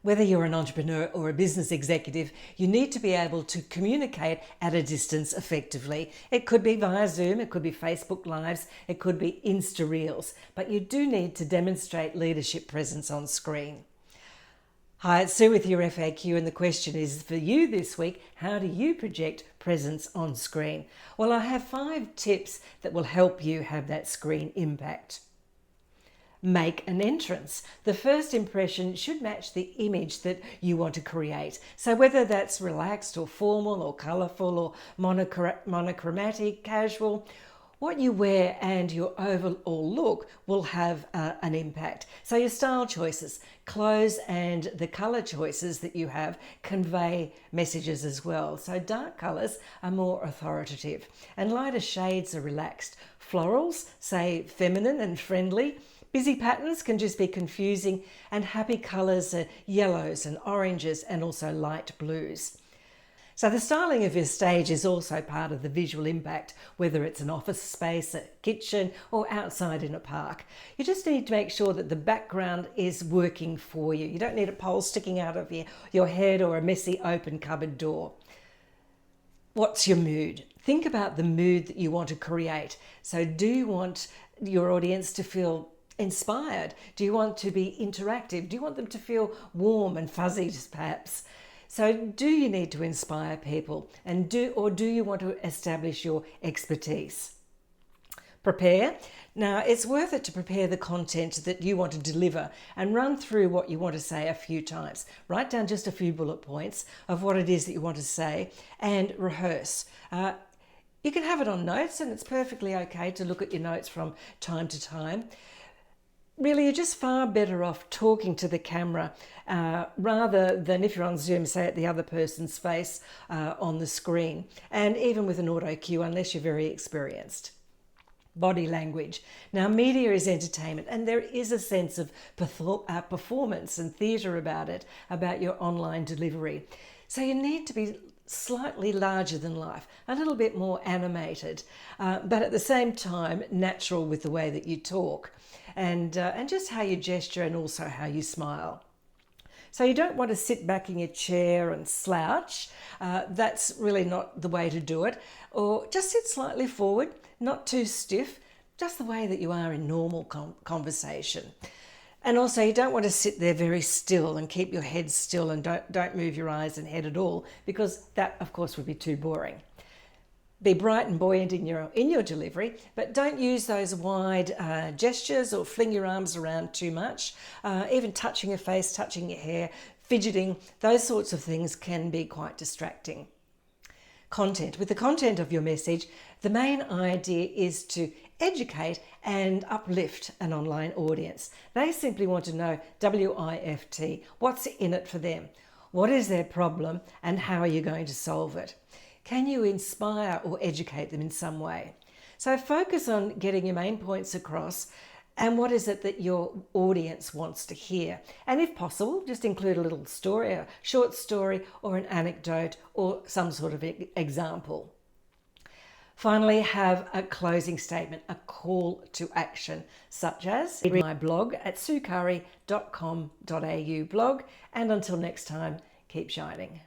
Whether you're an entrepreneur or a business executive, you need to be able to communicate at a distance effectively. It could be via Zoom, it could be Facebook Lives, it could be Insta Reels, but you do need to demonstrate leadership presence on screen. Hi, it's Sue with your FAQ, and the question is for you this week: how do you project presence on screen? Well, I have 5 tips that will help you have that screen impact. Make an entrance. The first impression should match the image that you want to create. So whether that's relaxed or formal or colourful or monochromatic, casual, what you wear and your overall look will have an impact. So your style choices, clothes and the colour choices that you have convey messages as well. So dark colours are more authoritative and lighter shades are relaxed. Florals, say feminine and friendly. Busy patterns can just be confusing, and happy colours are yellows and oranges and also light blues. So the styling of your stage is also part of the visual impact, whether it's an office space, a kitchen or outside in a park. You just need to make sure that the background is working for you. You don't need a pole sticking out of your head or a messy open cupboard door. What's your mood? Think about the mood that you want to create. So do you want your audience to feel inspired? Do you want to be interactive? Do you want them to feel warm and fuzzy perhaps? So do you need to inspire people, and do you want to establish your expertise? Prepare. Now, it's worth it to prepare the content that you want to deliver and run through what you want to say a few times. Write down just a few bullet points of what it is that you want to say and rehearse. You can have it on notes, and it's perfectly okay to look at your notes from time to time. Really, you're just far better off talking to the camera rather than, if you're on Zoom, say at the other person's face on the screen, and even with an auto cue, unless you're very experienced. Body language. Now, media is entertainment, and there is a sense of performance and theatre about it, about your online delivery. So you need to be slightly larger than life, a little bit more animated, but at the same time natural with the way that you talk and just how you gesture and also how you smile. So you don't want to sit back in your chair and slouch. That's really not the way to do it. Or just sit slightly forward, not too stiff, just the way that you are in normal conversation. And also, you don't want to sit there very still and keep your head still and don't move your eyes and head at all, because that, of course, would be too boring. Be bright and buoyant in your delivery, but don't use those wide gestures or fling your arms around too much. Even touching your face, touching your hair, fidgeting, those sorts of things can be quite distracting. Content. With the content of your message, the main idea is to educate and uplift an online audience. They simply want to know WIFT, what's in it for them? What is their problem and how are you going to solve it? Can you inspire or educate them in some way? So focus on getting your main points across and what is it that your audience wants to hear. And if possible, just include a little story, a short story or an anecdote or some sort of example. Finally, have a closing statement, a call to action, such as read my blog at suecurrie.com.au blog. And until next time, keep shining.